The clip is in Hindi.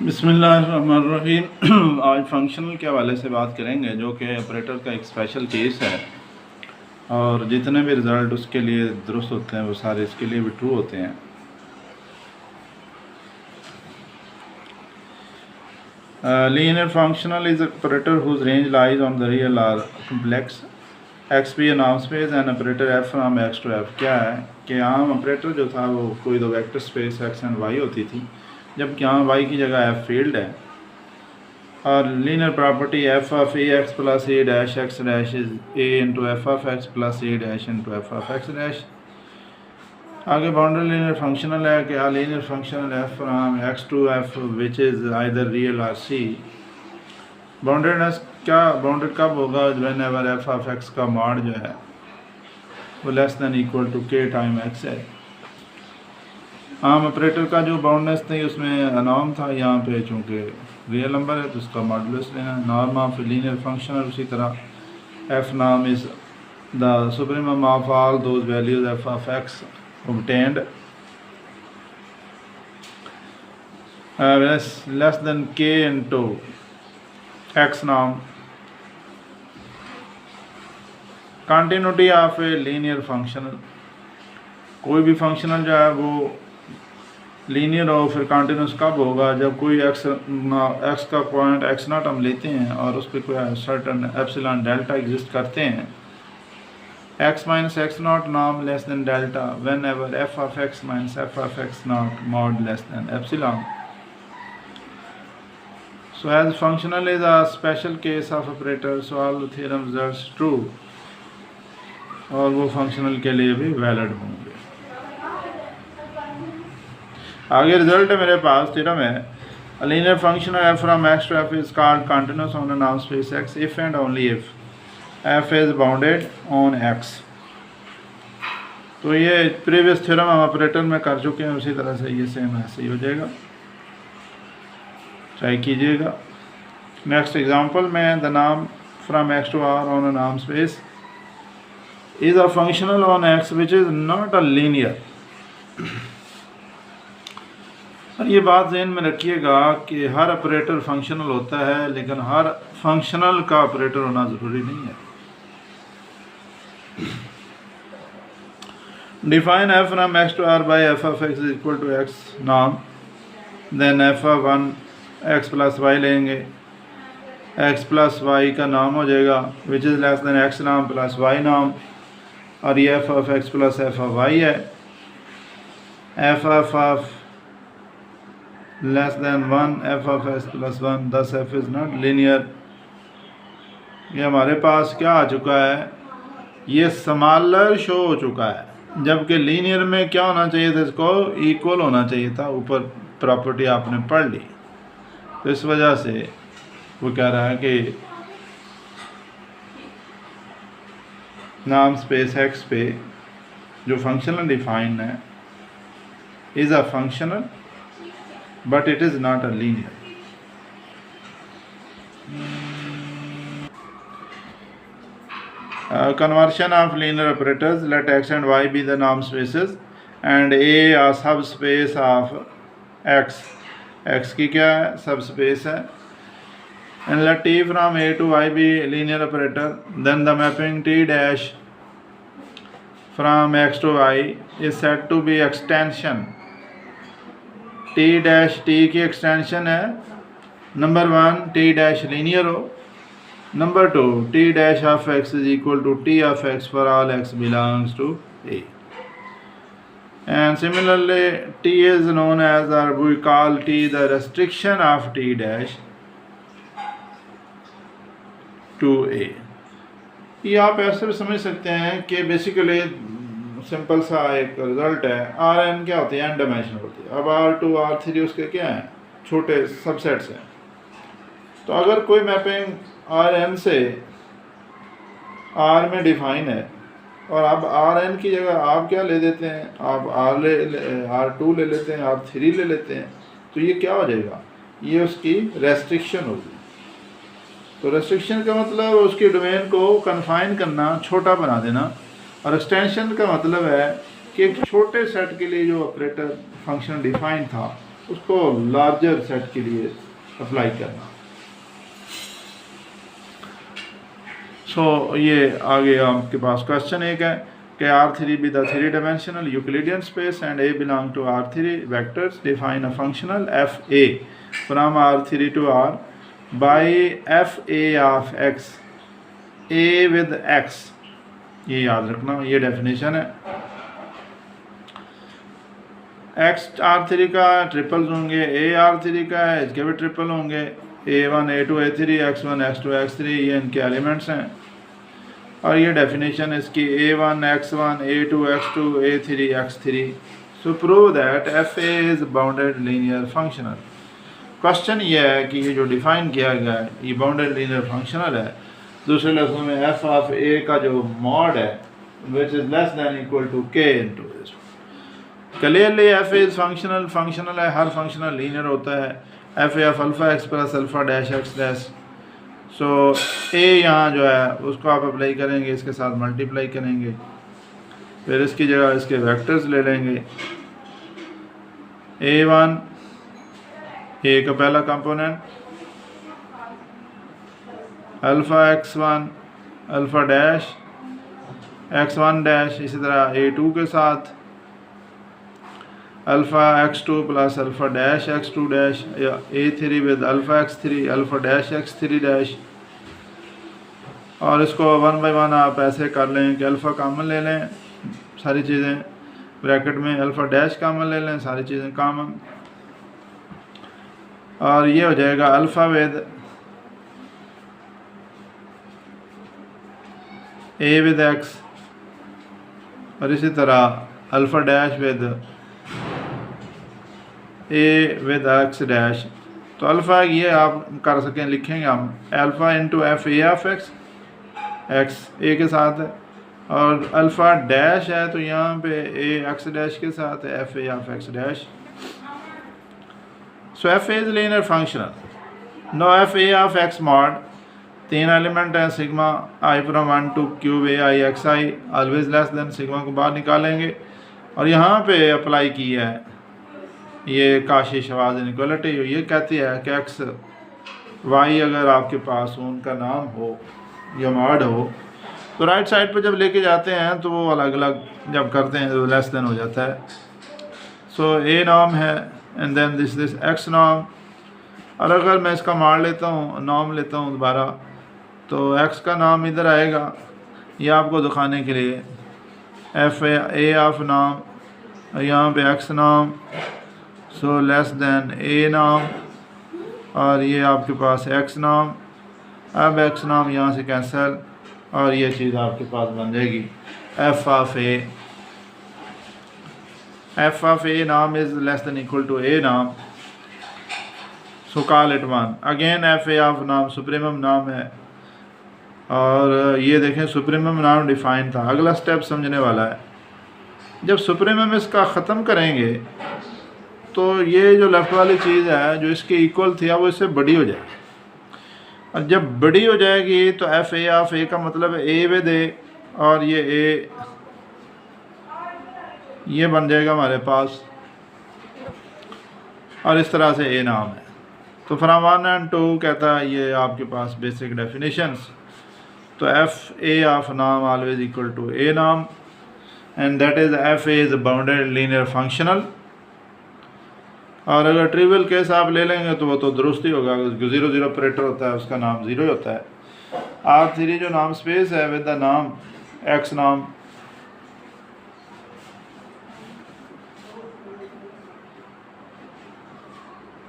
बिस्मिल्लाहिर्रहमानिर्रहीम। आज फंक्शनल के हवाले से बात करेंगे, जो कि ऑपरेटर का एक स्पेशल केस है और जितने भी रिज़ल्ट उसके लिए दुरुस्त होते हैं वो सारे इसके लिए भी ट्रू होते हैं। Linear functional is operator whose range lies on the real or complex X be नाम space and operator F from X to F. क्या है कि आम ऑपरेटर जो था वो कोई दो vector space X and Y होती थी, जबकि यहाँ वाई की जगह एफ फील्ड है। और linear property F of A X plus A dash X dash is A into F of X plus A dash into F of X dash. आगे बाउंड्री लीनियर फंक्शनल है कि linear functional F from X to F which is either real और सी। बाउंडेडनेस क्या बाउंडेड कब होगा? Whenever F of X का मॉड जो है वो less than equal to K time x है। आम ऑपरेटर का जो बाउंडनेस थी उसमें अनॉर्म था, यहाँ पे चूँकि रियल नंबर है तो उसका मॉडुलस लेना। नॉर्म ऑफ लीनियर फंक्शन और उसी तरह एफ नाम is the supremum of all those values F of x obtained less than k into x norm। continuity of a linear functional, कोई भी फंक्शनल जो है वो लीनियर हो फिर कंटिन्यूस कब होगा? जब कोई एक्स का पॉइंट एक्स नॉट हम लेते हैं और उस पर कोई सर्टन एप्सिलॉन डेल्टा एग्जिस्ट करते हैं, x minus x naught norm less than delta whenever f of x minus f of x naught mod less than epsilon। So as functional is a special case of operator, so all the theorem results true और वो फंक्शनल के लिए भी वैलिड होंगे। आगे रिजल्ट है मेरे पास, थ्योरम है a linear function f from x to f is called continuous on a norm space x if and only if f is bounded on x। तो ये प्रीवियस थ्योरम हम ऑपरेटर में कर चुके हैं, उसी तरह से ये सेम ऐसे ही हो जाएगा, ट्राई कीजिएगा। नेक्स्ट एग्जांपल में द नाम from X to are on a नाम space is a functional on x which is not a linear. और ये बात ज़हन में रखिएगा कि हर ऑपरेटर फंक्शनल होता है, लेकिन हर फंक्शनल का ऑपरेटर होना ज़रूरी नहीं है। Define f from x to r by f of x is equal to x norm, then f of 1 x plus y लेंगे, x plus y का नाम हो जाएगा which is less than x norm plus y norm, और ये f of x plus f of y है। f of less than 1 f of x plus 1, thus f is not linear। ये हमारे पास क्या आ चुका है? ये स्मॉलर शो हो चुका है, जबकि लीनियर में क्या होना चाहिए था? इसको इक्वल होना चाहिए था। ऊपर प्रॉपर्टी आपने पढ़ ली, तो इस वजह से वो कह रहा है कि नाम स्पेस एक्स पे जो फंक्शनल डिफाइन है is a functional but it is not a linear. Conversion of linear operators, let x and y be the norm spaces and a subspace of x। x की क्या है? subspace है। and let t from a to y be linear operator, then the mapping t dash from x to y is said to be extension। t dash t की extension है, नंबर 1 t dash linear हो, number 2 t dash of x is equal to t of x for all x belongs to a। And similarly t is known as, or we call t the restriction of t dash to a। ये आप ऐसे भी समझ सकते हैं कि बेसिकली सिंपल सा एक रिजल्ट है। आर एन क्या होती है? एन डायमेंशनल होती है। अब R2 R3 उसके क्या हैं? छोटे सबसेट्स हैं। तो अगर कोई मैपिंग आर एन से आर में डिफाइन है और अब आर एन की जगह आप क्या ले देते हैं? आप R2 ले लेते हैं, R3 ले लेते हैं, तो ये क्या हो जाएगा? ये उसकी रेस्ट्रिक्शन होगी। तो रेस्ट्रिक्शन का मतलब उसके डोमेन को कन्फाइन करना, छोटा बना देना, और एक्सटेंशन का मतलब है कि एक छोटे सेट के लिए जो ऑपरेटर फंक्शन डिफाइन था उसको लार्जर सेट के लिए अप्लाई करना। ये आगे आपके पास क्वेश्चन एक है कि R3 be the 3-dimensional Euclidean space and A belong to R3 vectors, define a functional FA from R3 to R by FA of X, A with X। ये याद रखना, ये डेफिनेशन है। X R3 का ट्रिपल्स होंगे, A R3 का है, इसके भी ट्रिपल होंगे, A1 A2 A3 X1 X2 X3, ये इनके एलिमेंट्स हैं। और ये डेफिनेशन इसकी A1 X1 A2 X2 A3 X3। So prove that FA is bounded linear functional. Question ये है कि ये जो डिफाइन किया गया है ये बाउंडेड लीनियर फंक्शनल है। दूसरे लफ्ज़ों में f ऑफ A का जो मॉड है which is less than equal to k into this. Clearly FA is functional, functional है, हर फंक्शनल लीनियर होता है। FA of alpha x plus alpha dash x dash. So A यहाँ जो है उसको आप अप्लाई करेंगे, इसके साथ मल्टीप्लाई करेंगे, फिर इसकी जगह इसके वेक्टर्स ले लेंगे। A1 A का पहला component, alpha x1 alpha dash x1 dash, इसी तरह A2 के साथ alpha x2 plus alpha dash x2 dash, या A3 with alpha x3 alpha dash x3 dash. और इसको 1 बाई 1 आप ऐसे कर लें कि अल्फ़ा कामन ले लें सारी चीज़ें ब्रैकेट में, अल्फ़ा डैश कामन ले लें सारी चीज़ें कामन, और ये हो जाएगा alpha with A with x, और इसी तरह alpha dash with A with x dash. तो अल्फ़ा ये आप कर सकें, लिखेंगे हम alpha into F A of X, X A के साथ है, और अल्फ़ा डैश है तो यहाँ पे ए एक्स डैश के साथ है, F A of X dash. So F A is linear functional. No F A of X mod, 3 element हैं, sigma I from 1 to cube A I X I always less than, sigma को बाहर निकालेंगे, और यहाँ पे अप्लाई किया है ये काशी शवाज इनइक्वालिटी। ये कहती है कि एक्स वाई अगर आपके पास उनका नाम हो या मॉड हो तो राइट साइड पे जब लेके जाते हैं तो वो अलग अलग जब करते हैं तो लेस देन हो जाता है। सो ए नाम है एंड देन दिस एक्स नाम, और अगर मैं इसका मार लेता हूँ, नाम लेता हूँ दोबारा, तो एक्स का नाम इधर आएगा, ये आपको दिखाने के लिए एफ ए ऑफ नाम, यहाँ पे एक्स नाम, सो लेस देन ए नाम, और ये आपके पास एक्स नाम। अब एक्स नाम यहाँ से कैंसिल, और ये चीज़ आपके पास बन जाएगी F of A. F of ए नाम is less than equal to ए नाम, सो call it 1। Again F A of नाम सुप्रीमम नाम है, और ये देखें सुप्रीमम नाम डिफाइन था। अगला स्टेप समझने वाला है, जब सुप्रीमम इसका ख़त्म करेंगे तो ये जो लेफ़्ट वाली चीज़ है जो इसके इक्वल थी अब वो इससे बड़ी हो जाएगी, और जब बड़ी हो जाएगी तो एफ ए ऑफ ए का मतलब है ए विद ए, और ये ए ये बन जाएगा हमारे पास, और इस तरह से ए नाम है। तो फ्रॉम 1 एंड 2 कहता है ये आपके पास बेसिक डेफिनेशंस। तो एफ ए ऑफ नाम ऑलवेज इक्वल टू ए नाम, and that is F A is bounded linear functional. और अगर ट्रिवियल केस आप ले लेंगे तो वो तो दुरुस्त ही होगा, 0 0 ऑपरेटर होता है उसका नाम 0 होता है। R3 जो नाम स्पेस है विद द नाम एक्स नाम